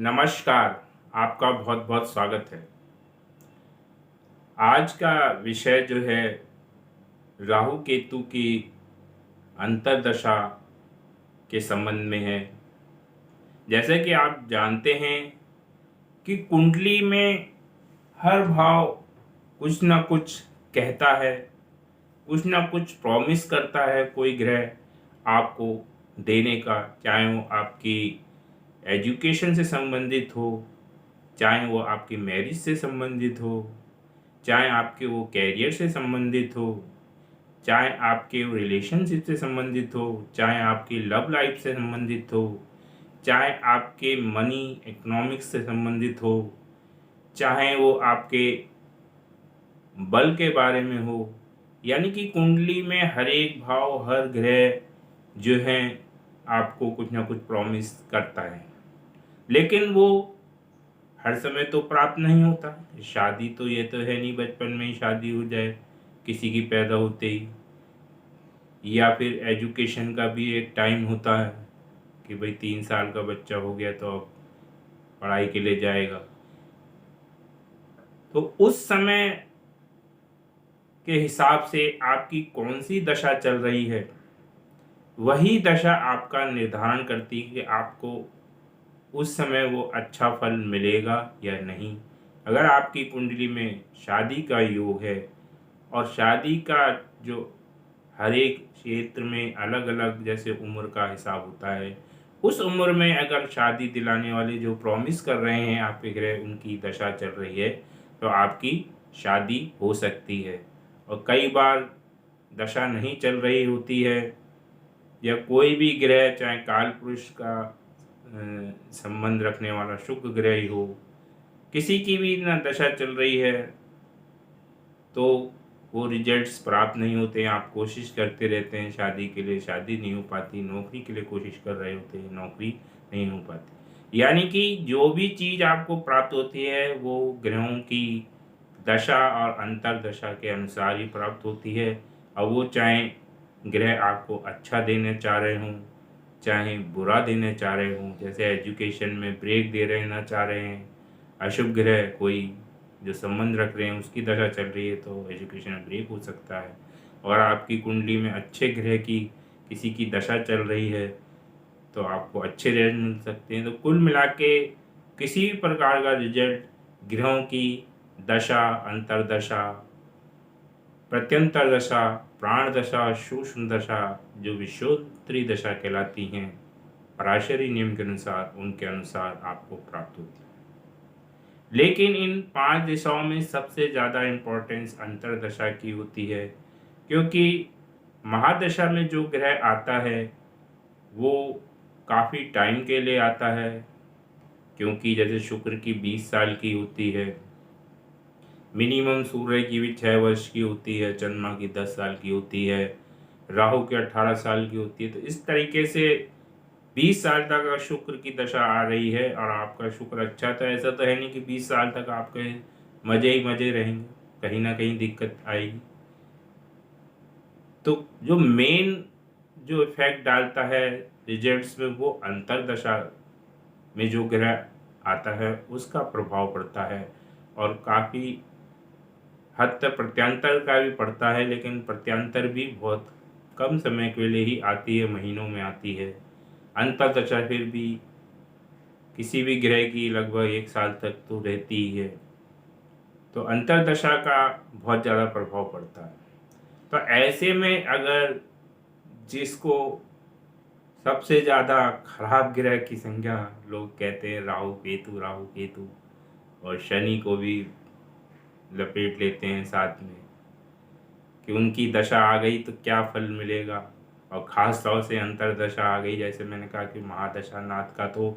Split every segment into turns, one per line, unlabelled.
नमस्कार। आपका बहुत बहुत स्वागत है। आज का विषय जो है राहु केतु की अंतर्दशा के संबंध में है। जैसे कि आप जानते हैं कि कुंडली में हर भाव कुछ ना कुछ कहता है, कुछ ना कुछ प्रॉमिस करता है कोई ग्रह आपको देने का, चाहे वो आपकी एजुकेशन से संबंधित हो, चाहे वो आपकी मैरिज से संबंधित हो, चाहे आपके वो कैरियर से संबंधित हो, चाहे आपके रिलेशनशिप से संबंधित हो, चाहे आपकी लव लाइफ से संबंधित हो, चाहे आपके मनी इकोनॉमिक्स से संबंधित हो, चाहे वो आपके बल के बारे में हो। यानी कि कुंडली में हर एक भाव, हर ग्रह जो है आपको कुछ ना कुछ प्रॉमिस करता है, लेकिन वो हर समय तो प्राप्त नहीं होता। शादी तो ये तो है नहीं बचपन में ही शादी हो जाए किसी की पैदा होते ही, या फिर एजुकेशन का भी एक टाइम होता है कि भाई 3 साल का बच्चा हो गया तो अब पढ़ाई के लिए जाएगा। तो उस समय के हिसाब से आपकी कौन सी दशा चल रही है, वही दशा आपका निर्धारण करती है कि आपको उस समय वो अच्छा फल मिलेगा या नहीं। अगर आपकी कुंडली में शादी का योग है, और शादी का जो हर एक क्षेत्र में अलग अलग जैसे उम्र का हिसाब होता है, उस उम्र में अगर शादी दिलाने वाले जो प्रॉमिस कर रहे हैं आपके ग्रह, उनकी दशा चल रही है, तो आपकी शादी हो सकती है। और कई बार दशा नहीं चल रही होती है, या कोई भी ग्रह, चाहे काल पुरुष का संबंध रखने वाला शुक्र ग्रह ही हो, किसी की भी ना दशा चल रही है, तो वो रिजल्ट्स प्राप्त नहीं होते हैं। आप कोशिश करते रहते हैं शादी के लिए, शादी नहीं हो पाती। नौकरी के लिए कोशिश कर रहे होते हैं, नौकरी नहीं हो पाती। यानी कि जो भी चीज़ आपको प्राप्त होती है वो ग्रहों की दशा और अंतर्दशा के अनुसार ही प्राप्त होती है। और वो चाहे ग्रह आपको अच्छा देने चाह रहे हों, चाहे बुरा देने चाह रहे हों, जैसे एजुकेशन में ब्रेक दे रहना चाह रहे हैं, अशुभ ग्रह कोई जो संबंध रख रहे हैं उसकी दशा चल रही है तो एजुकेशन में ब्रेक हो सकता है। और आपकी कुंडली में अच्छे ग्रह की किसी की दशा चल रही है तो आपको अच्छे रिजल्ट मिल सकते हैं। तो कुल मिला के किसी भी प्रकार का रिजल्ट ग्रहों की दशा, अंतर्दशा, प्रत्यंतर दशा, प्राण दशा, सूक्ष्म दशा, जो विशोत्तरी दशा कहलाती हैं, पराशरी नियम के अनुसार, उनके अनुसार आपको प्राप्त होती है। लेकिन इन 5 दिशाओं में सबसे ज़्यादा इम्पोर्टेंस अंतर्दशा की होती है, क्योंकि महादशा में जो ग्रह आता है वो काफ़ी टाइम के लिए आता है। क्योंकि जैसे शुक्र की 20 साल की होती है, मिनिमम सूर्य की भी 6 वर्ष की होती है, चंद्रमा की 10 साल की होती है, राहु की 18 साल की होती है। तो इस तरीके से 20 साल तक अगर शुक्र की दशा आ रही है और आपका शुक्र अच्छा, तो ऐसा तो है नहीं कि 20 साल तक आपके मज़े ही मज़े रहेंगे, कहीं ना कहीं दिक्कत आएगी। तो जो मेन जो इफेक्ट डालता है रिजल्ट्स में, वो अंतर्दशा में जो ग्रह आता है उसका प्रभाव पड़ता है। और काफ़ी हद तक प्रत्यांतर का भी पड़ता है, लेकिन प्रत्यांतर भी बहुत कम समय के लिए ही आती है, महीनों में आती है। अंतर्दशा फिर भी किसी भी ग्रह की लगभग 1 साल तक तो रहती ही है। तो अंतर्दशा का बहुत ज़्यादा प्रभाव पड़ता है। तो ऐसे में अगर जिसको सबसे ज़्यादा खराब ग्रह की संज्ञा लोग कहते हैं राहु केतु, राहु केतु, और शनि को भी लपेट लेते हैं साथ में, कि उनकी दशा आ गई तो क्या फल मिलेगा। और ख़ास तौर से अंतर्दशा आ गई, जैसे मैंने कहा कि महादशा नाथ का तो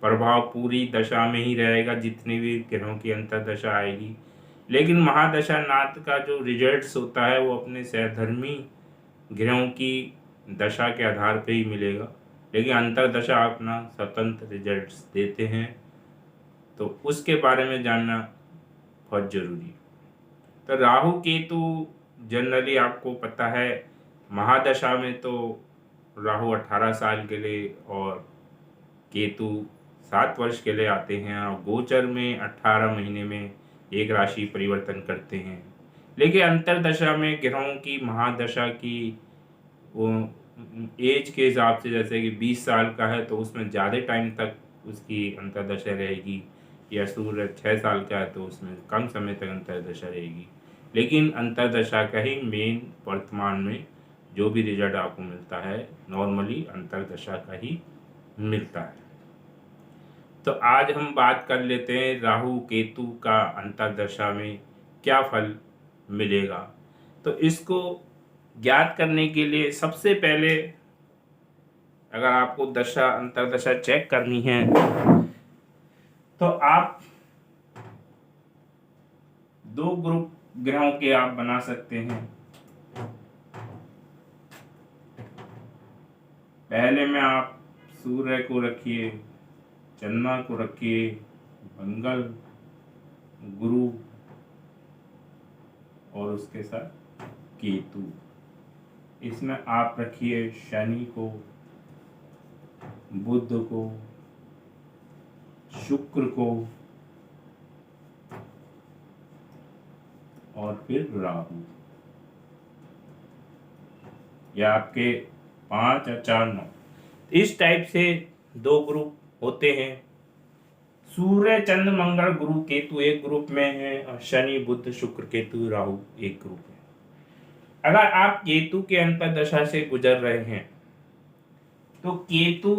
प्रभाव पूरी दशा में ही रहेगा, जितनी भी ग्रहों की अंतर्दशा आएगी। लेकिन महादशा नाथ का जो रिजल्ट्स होता है वो अपने सहधर्मी ग्रहों की दशा के आधार पे ही मिलेगा, लेकिन अंतर्दशा अपना स्वतंत्र रिजल्ट्स देते हैं। तो उसके बारे में जानना बहुत ज़रूरी है। तो राहु केतु जनरली आपको पता है, महादशा में तो राहु 18 साल के लिए और केतु 7 वर्ष के लिए आते हैं और गोचर में 18 महीने में एक राशि परिवर्तन करते हैं। लेकिन अंतरदशा में ग्रहों की महादशा की वो एज के हिसाब से, जैसे कि 20 साल का है तो उसमें ज़्यादा टाइम तक उसकी अंतरदशा रहेगी, या सूर्य 6 साल का है तो उसमें कम समय तक अंतरदशा रहेगी। लेकिन अंतरदशा का ही मेन वर्तमान में जो भी रिजल्ट आपको मिलता है नॉर्मली अंतरदशा का ही मिलता है। तो आज हम बात कर लेते हैं राहु केतु का अंतरदशा में क्या फल मिलेगा। तो इसको ज्ञात करने के लिए सबसे पहले अगर आपको दशा अंतरदशा चेक करनी है तो आप 2 ग्रुप ग्रहों के आप बना सकते हैं। पहले में आप सूर्य को रखिए, चंद्रमा को रखिए, मंगल, गुरु और उसके साथ केतु। इसमें आप रखिए शनि को, बुध को, शुक्र को और फिर राहु। या आपके 5 या 4 9 इस टाइप से 2 ग्रुप होते हैं। सूर्य चंद्र मंगल गुरु केतु एक ग्रुप में है और शनि बुध शुक्र केतु राहु एक ग्रुप है। अगर आप केतु के अंतरदशा से गुजर रहे हैं तो केतु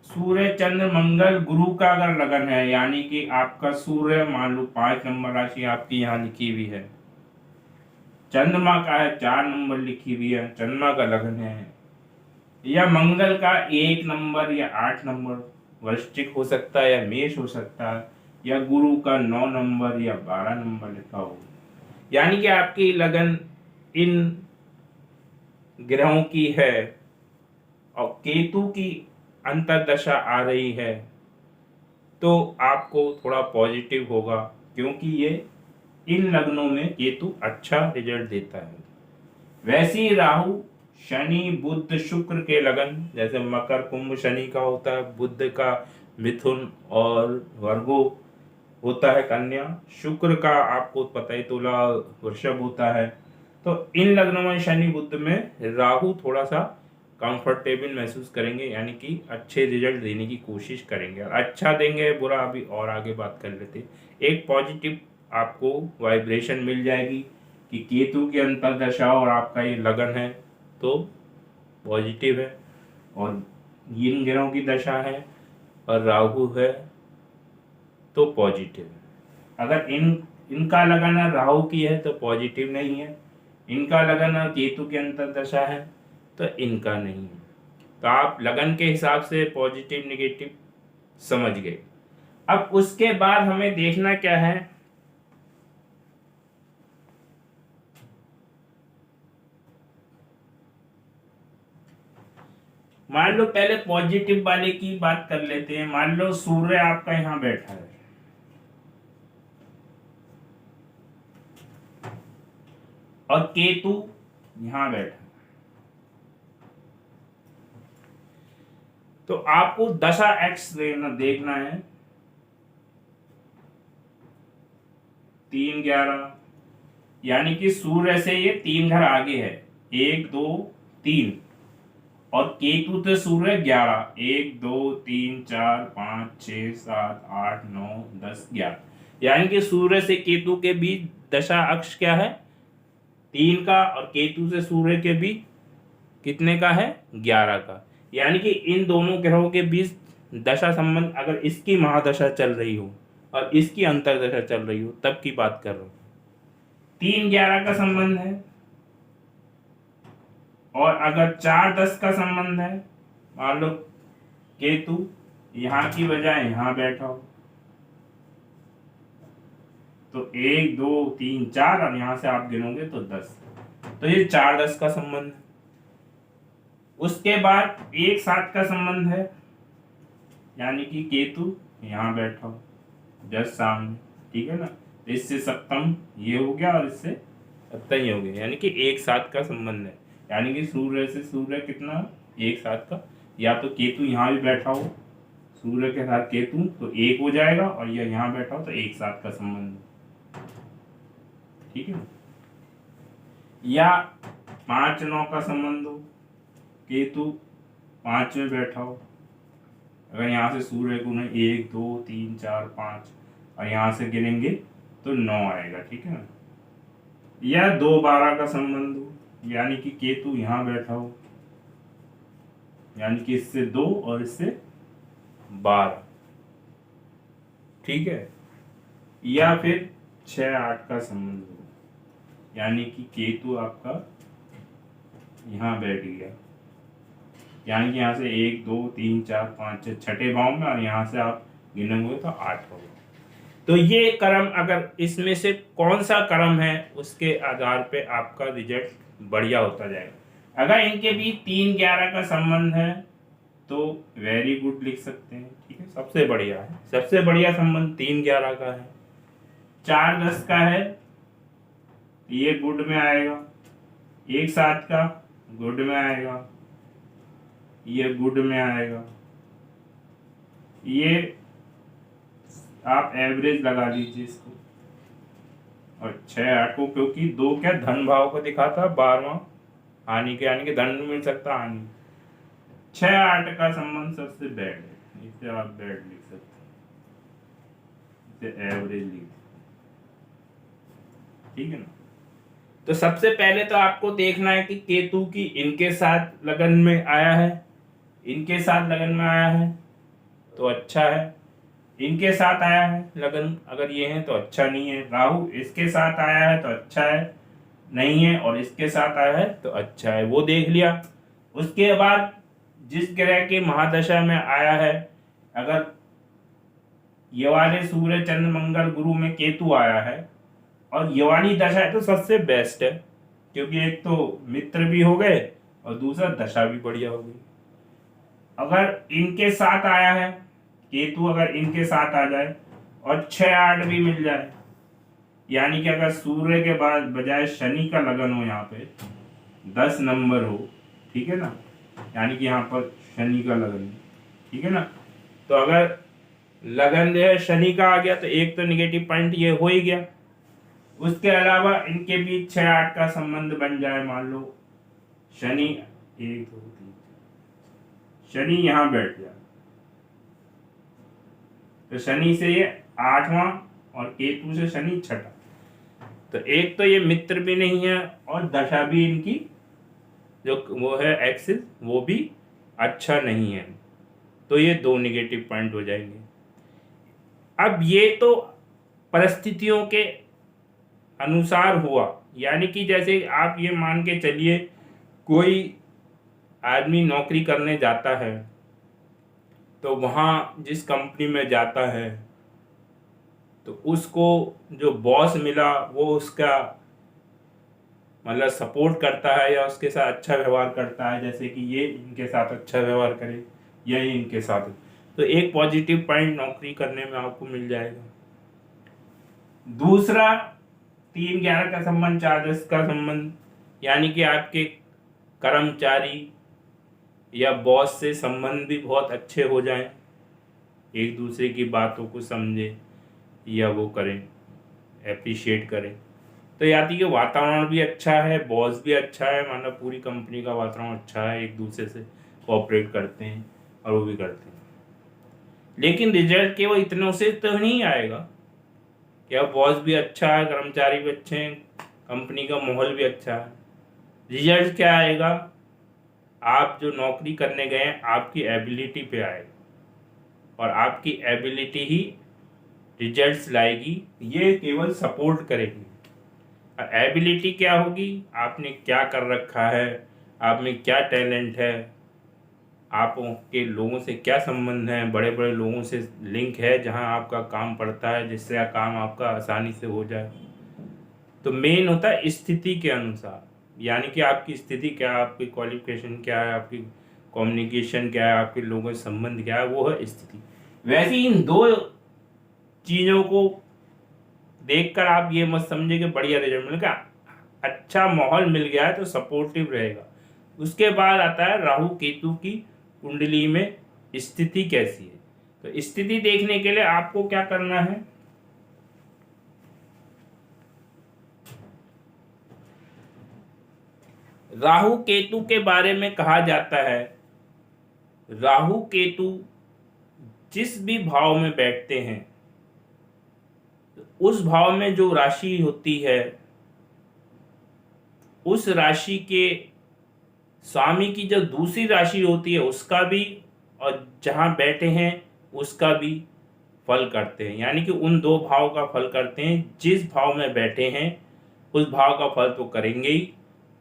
सूर्य चंद्र मंगल गुरु का अगर लगन है, यानी कि आपका सूर्य मान लो 5 नंबर राशि आपकी यहाँ लिखी हुई है, चंद्रमा का है 4 नंबर लिखी हुई है, चंद्रमा का लगन है, या मंगल का 1 नंबर या 8 नंबर वृश्चिक हो सकता है या मेष हो सकता है, या गुरु का 9 नंबर या 12 नंबर लिखा हो, यानी कि आपकी लगन इन ग्रहों की है और केतु की अंतरदशा आ रही है तो आपको थोड़ा पॉजिटिव होगा, क्योंकि ये इन लग्नों में केतु अच्छा रिजल्ट देता है। वैसे ही राहु शनि बुध शुक्र के लगन, जैसे मकर कुंभ शनि का होता है, बुध का मिथुन और वर्गो होता है कन्या, शुक्र का आपको पता ही तुला वृषभ होता है। तो इन लग्नों में शनि बुध में राहु थोड़ा सा कंफर्टेबल महसूस करेंगे, यानी कि अच्छे रिजल्ट देने की कोशिश करेंगे। और अच्छा देंगे बुरा अभी और आगे बात कर लेते। एक पॉजिटिव आपको वाइब्रेशन मिल जाएगी कि केतु की अंतरदशा और आपका ये लगन है तो पॉजिटिव है, और इन ग्रहों की दशा है और राहु है तो पॉजिटिव है। अगर इनका लगन है राहु की है तो पॉजिटिव नहीं है, इनका लगन है केतु की अंतरदशा है तो इनका नहीं है। तो आप लगन के हिसाब से पॉजिटिव नेगेटिव समझ गए। अब उसके बाद हमें देखना क्या है, मान लो पहले पॉजिटिव वाले की बात कर लेते हैं। मान लो सूर्य आपका यहां बैठा है और केतु यहां बैठा है, तो आपको दशा एक्स देखना है 3-11, यानी कि सूर्य से ये 3 घर आगे है, 1 2 3, और केतु से सूर्य 11, 1 2 3 4 5 6 7 8 9 10 11, यानी कि सूर्य से केतु के बीच दशा अक्ष क्या है 3 का, और केतु से सूर्य के बीच कितने का है 11 का। यानी कि इन दोनों ग्रहों के बीच दशा संबंध अगर इसकी महादशा चल रही हो और इसकी अंतरदशा चल रही हो तब की बात कर रहा हूं। 3-11 का संबंध है, और अगर 4-10 का संबंध है, मान लो केतु यहां की बजाय यहां बैठा हो तो 1 2 3 4, और यहां से आप गिनोगे तो 10, तो ये 4-10 का संबंध है। उसके बाद 1-7 का संबंध है, यानी कि केतु यहां बैठा हो जस्ट सामने, ठीक है ना, इससे सप्तम ये हो गया और इससे सप्तम ये हो गया, यानी कि 1-7 का संबंध है। यानी कि सूर्य से सूर्य कितना 1-7 का, या तो केतु यहाँ भी बैठा हो सूर्य के साथ केतु तो 1 हो जाएगा, और ये यहाँ बैठा हो तो 1-7 का संबंध, ठीक है। या 5-9 का संबंध हो, केतु 5 में बैठा हो, अगर यहाँ से सूर्य गुणे 1 2 3 4 5 और यहाँ से गिनेंगे तो 9 आएगा, ठीक है ना। या 2-12 का संबंध हो, यानी कि केतु यहाँ बैठा हो, यानी कि इससे 2 और इससे 12, ठीक है। या फिर 6-8 का संबंध हो, यानी कि केतु आपका यहाँ बैठ गया, यानी कि यहाँ से 1 2 3 4 5 6 छठे भाव में, और यहाँ से आप गिनोगे तो 8 होगा। तो ये क्रम, अगर इसमें से कौन सा क्रम है उसके आधार पे आपका रिजल्ट बढ़िया होता जाएगा। अगर इनके बीच 3-11 का संबंध है तो वेरी गुड लिख सकते हैं, ठीक है, सबसे बढ़िया है। सबसे बढ़िया संबंध 3-11 का है। 4-10 का है, ये गुड में आएगा। 1-7 का गुड में आएगा, ये गुड में आएगा। ये आप एवरेज लगा लीजिए इसको, और 6-8 को, क्योंकि 2 क्या धन भाव को दिखाता, 12वां हानि के, यानी कि धन मिल सकता हानि। 6-8 का संबंध सबसे बैड है, इसे आप बैड लिख सकते हैं, इसे एवरेज लिख, ठीक है ना। तो सबसे पहले तो आपको देखना है कि केतु की इनके साथ लगन में आया है, इनके साथ लगन में आया है तो अच्छा है, इनके साथ आया है लगन अगर ये है तो अच्छा नहीं है। राहु इसके साथ आया है तो अच्छा है, नहीं है, और इसके साथ आया है तो अच्छा है, वो देख लिया। उसके बाद जिस ग्रह के महादशा में आया है, अगर ये वाले सूर्य चंद्र मंगल गुरु में केतु आया है और ये वाली दशा है तो सबसे बेस्ट है, क्योंकि एक तो मित्र भी हो गए और दूसरा दशा भी बढ़िया हो गई। अगर इनके साथ आया है केतु, अगर इनके साथ आ जाए और 6-8 भी मिल जाए, यानी कि अगर सूर्य के बाद बजाय शनि का लगन हो, यहाँ पे 10 नंबर हो, ठीक है ना, यानी कि यहाँ पर शनि का लगन, ठीक है ना। तो अगर लगन जो है शनि का आ गया तो एक तो निगेटिव पॉइंट ये हो ही गया। उसके अलावा इनके बीच 6-8 का संबंध बन जाए, मान लो शनि 1 2 3 शनि यहाँ बैठ जाए, तो शनि से ये 8वां और केतु से शनि 6ठा, तो एक तो ये मित्र भी नहीं है और दशा भी इनकी जो वो है एक्सिस वो भी अच्छा नहीं है, तो ये 2 निगेटिव पॉइंट हो जाएंगे। अब ये तो परिस्थितियों के अनुसार हुआ, यानी कि जैसे आप ये मान के चलिए कोई आदमी नौकरी करने जाता है तो वहाँ जिस कंपनी में जाता है तो उसको जो बॉस मिला वो उसका मतलब सपोर्ट करता है या उसके साथ अच्छा व्यवहार करता है, जैसे कि ये इनके साथ अच्छा व्यवहार करे या ये इनके साथ, तो एक पॉजिटिव पॉइंट नौकरी करने में आपको मिल जाएगा। दूसरा 3-11 का संबंध, 4-10 का संबंध, यानी कि आपके कर्मचारी या बॉस से संबंध भी बहुत अच्छे हो जाएं, एक दूसरे की बातों को समझे या वो करें, एप्रिशिएट करें, तो यानी कि वातावरण भी अच्छा है, बॉस भी अच्छा है, मतलब पूरी कंपनी का वातावरण अच्छा है, एक दूसरे से कोऑपरेट करते हैं और वो भी करते हैं। लेकिन रिजल्ट केवल इतनों से तो नहीं आएगा, क्या बॉस भी अच्छा है, कर्मचारी भी अच्छे हैं, कंपनी का माहौल भी अच्छा है, रिजल्ट क्या आएगा, आप जो नौकरी करने गए हैं आपकी एबिलिटी पे आएगा, और आपकी एबिलिटी ही रिजल्ट्स लाएगी, ये केवल सपोर्ट करेगी। और एबिलिटी क्या होगी, आपने क्या कर रखा है, आप में क्या टैलेंट है, आपके लोगों से क्या संबंध है, बड़े बड़े लोगों से लिंक है जहां आपका काम पड़ता है, जिससे काम आपका आसानी से हो जाए। तो मेन होता है स्थिति के अनुसार, यानी कि आपकी स्थिति क्या है, आपकी क्वालिफिकेशन क्या है, आपकी कम्युनिकेशन क्या है, आपके लोगों से संबंध क्या है, वो है स्थिति। वैसे इन 2 चीज़ों को देखकर आप ये मत समझे कि बढ़िया रिजल्ट मिलेगा, अच्छा माहौल मिल गया है तो सपोर्टिव रहेगा। उसके बाद आता है राहु केतु की कुंडली में स्थिति कैसी है। तो स्थिति देखने के लिए आपको क्या करना है, राहु केतु के बारे में कहा जाता है, राहु केतु जिस भी भाव में बैठते हैं, उस भाव में जो राशि होती है, उस राशि के स्वामी की जो दूसरी राशि होती है उसका भी, और जहां बैठे हैं उसका भी फल करते हैं। यानी कि उन दो भाव का फल करते हैं। जिस भाव में बैठे हैं उस भाव का फल तो करेंगे ही,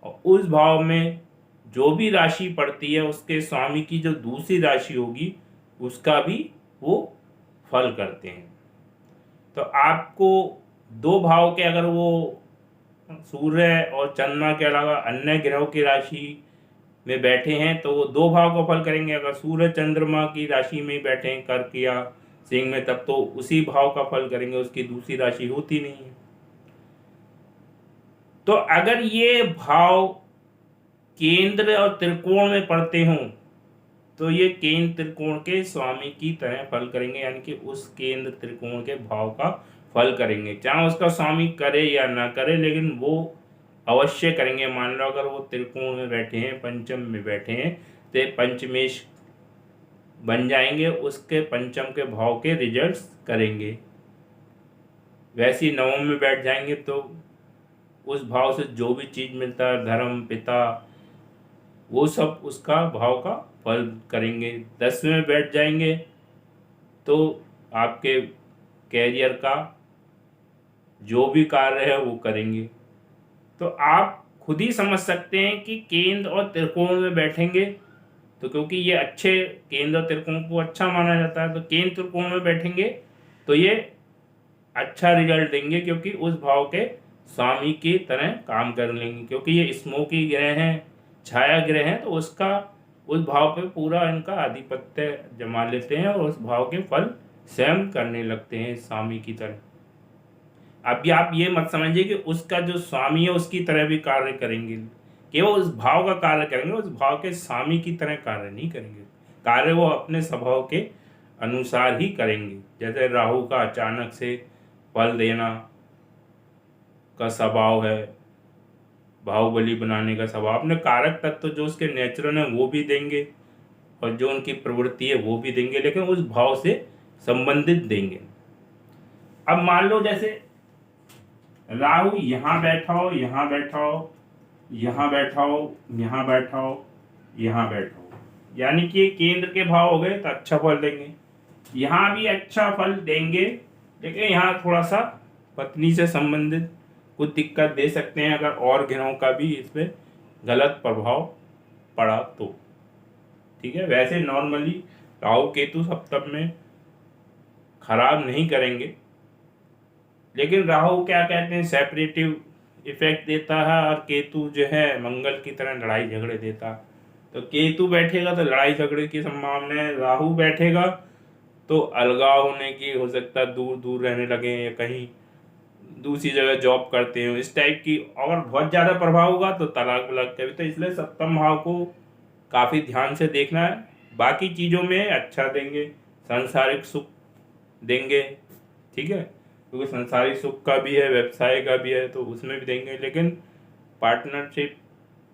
और उस भाव में जो भी राशि पड़ती है उसके स्वामी की जो दूसरी राशि होगी उसका भी वो फल करते हैं। तो आपको दो भाव के, अगर वो सूर्य और चंद्रमा के अलावा अन्य ग्रहों की राशि में बैठे हैं तो वो दो भाव का फल करेंगे। अगर सूर्य चंद्रमा की राशि में बैठे हैं कर्क या सिंह में, तब तो उसी भाव का फल करेंगे, उसकी दूसरी राशि होती नहीं है। तो अगर ये भाव केंद्र और त्रिकोण में पड़ते हों तो ये केंद्र त्रिकोण के स्वामी की तरह फल करेंगे, यानी कि उस केंद्र त्रिकोण के भाव का फल करेंगे, चाहे उसका स्वामी करे या ना करे, लेकिन वो अवश्य करेंगे। मान लो अगर वो त्रिकोण में बैठे हैं, पंचम में बैठे हैं, तो पंचमेश बन जाएंगे, उसके पंचम के भाव के रिजल्ट्स करेंगे। वैसे ही नवम में बैठ जाएंगे तो उस भाव से जो भी चीज मिलता है, धर्म, पिता, वो सब उसका भाव का फल करेंगे। 10वें में बैठ जाएंगे तो आपके कैरियर का जो भी कार्य है वो करेंगे। तो आप खुद ही समझ सकते हैं कि केंद्र और त्रिकोण में बैठेंगे तो, क्योंकि ये अच्छे, केंद्र और त्रिकोण को अच्छा माना जाता है, तो केंद्र त्रिकोण में बैठेंगे तो ये अच्छा रिजल्ट देंगे, क्योंकि उस भाव के स्वामी की तरह काम कर लेंगे। क्योंकि ये स्मोकी ग्रह हैं, छाया ग्रह हैं, तो उसका उस भाव पे पूरा इनका आधिपत्य जमा लेते हैं और उस भाव के फल स्वयं करने लगते हैं स्वामी की तरह। अभी आप ये मत समझिए कि उसका जो स्वामी है उसकी तरह भी कार्य करेंगे, केवल उस भाव का कार्य करेंगे, उस भाव के स्वामी की तरह कार्य नहीं करेंगे। कार्य वो अपने स्वभाव के अनुसार ही करेंगे। जैसे राहु का अचानक से फल देना का स्वभाव है, बाहुबली बनाने का स्वभाव, अपने कारक तत्व जो उसके नेचुरल है वो भी देंगे और जो उनकी प्रवृत्ति है वो भी देंगे, लेकिन उस भाव से संबंधित देंगे। अब मान लो जैसे राहु यहाँ बैठा हो, यहाँ बैठा हो, यहाँ बैठा हो, यहाँ बैठा हो, यहाँ बैठा हो, यानी कि केंद्र के भाव हो गए तो अच्छा फल देंगे। यहाँ भी अच्छा फल देंगे, लेकिन यहाँ थोड़ा सा पत्नी से संबंधित कुछ दिक्कत दे सकते हैं, अगर और ग्रहों का भी इस पर गलत प्रभाव पड़ा तो। ठीक है, वैसे नॉर्मली राहु केतु सप्तम में खराब नहीं करेंगे, लेकिन राहु क्या कहते हैं, सेपरेटिव इफेक्ट देता है, और केतु जो है मंगल की तरह लड़ाई झगड़े देता। तो केतु बैठेगा तो लड़ाई झगड़े की संभावना है, राहु बैठेगा तो अलगाव होने की हो सकता है, दूर दूर रहने लगे या कहीं दूसरी जगह जॉब करते हैं, इस टाइप की। अगर बहुत ज़्यादा प्रभाव होगा तो तलाक वलाक का भी। तो इसलिए सप्तम भाव को काफ़ी ध्यान से देखना है। बाकी चीज़ों में अच्छा देंगे, सांसारिक सुख देंगे, ठीक है, क्योंकि संसारिक सुख का भी है, व्यवसाय का भी है, तो उसमें भी देंगे, लेकिन पार्टनरशिप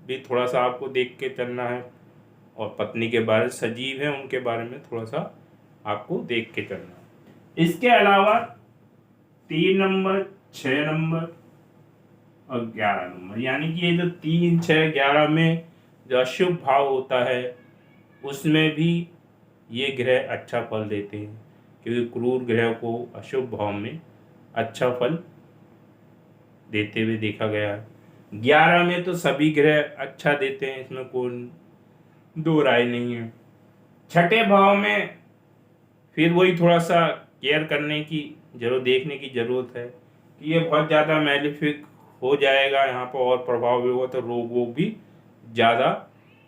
भी थोड़ा सा आपको देख के चलना है, और पत्नी के बारे सजीव है उनके बारे में थोड़ा सा आपको देख के चलना है। इसके अलावा 3 नंबर, 6 नंबर और 11 नंबर, यानी कि ये जो 3, 6, 11 में जो अशुभ भाव होता है उसमें भी ये ग्रह अच्छा फल देते हैं, क्योंकि क्रूर ग्रह को अशुभ भाव में अच्छा फल देते हुए देखा गया है। 11 में तो सभी ग्रह अच्छा देते हैं, इसमें कोई दो राय नहीं है। छठे भाव में फिर वही थोड़ा सा केयर करने की जरूरत, देखने की जरूरत है कि ये बहुत ज़्यादा मैलिफिक हो जाएगा, यहाँ पर और प्रभाव भी होगा तो रोग वोग भी ज़्यादा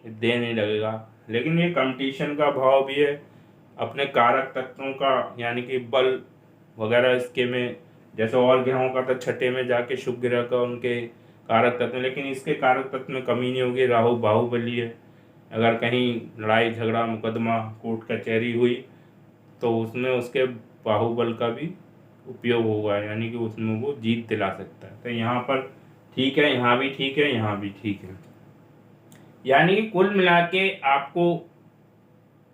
देने लगेगा। लेकिन ये कंपटीशन का भाव भी है, अपने कारक तत्वों का, यानी कि बल वगैरह इसके में, जैसे और ग्रहों का तो छठे में जाके शुभ ग्रह का उनके कारक तत्व, लेकिन इसके कारक तत्व में कमी नहीं होगी। राहु बाहुबली है, अगर कहीं लड़ाई झगड़ा मुकदमा कोर्ट कचहरी हुई तो उसमें उसके बाहुबल का भी उपयोग होगा, यानी कि उसमें वो जीत दिला सकता है। तो यहाँ पर ठीक है, यहाँ भी ठीक है, यहाँ भी ठीक है। यानी कि कुल मिला के आपको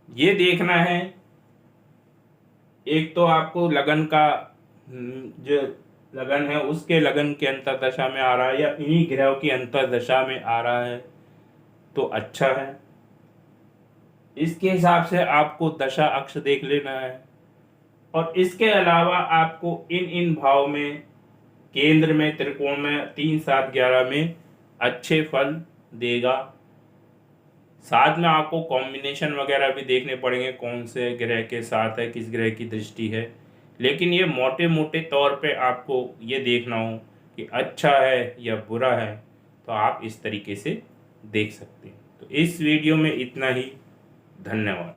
ये देखना है, एक तो आपको लगन का जो लगन है उसके लगन के अंतर्दशा में आ रहा है या इन्हीं ग्रहों की अंतर्दशा में आ रहा है तो अच्छा है। इसके हिसाब से आपको दशा अक्ष देख लेना है। और इसके अलावा आपको इन इन भाव में, केंद्र में, त्रिकोण में 3, 7, 11 में अच्छे फल देगा। साथ में आपको कॉम्बिनेशन वगैरह भी देखने पड़ेंगे, कौन से ग्रह के साथ है, किस ग्रह की दृष्टि है। लेकिन ये मोटे मोटे तौर पे आपको ये देखना हो कि अच्छा है या बुरा है, तो आप इस तरीके से देख सकते हैं। तो इस वीडियो में इतना ही। धन्यवाद।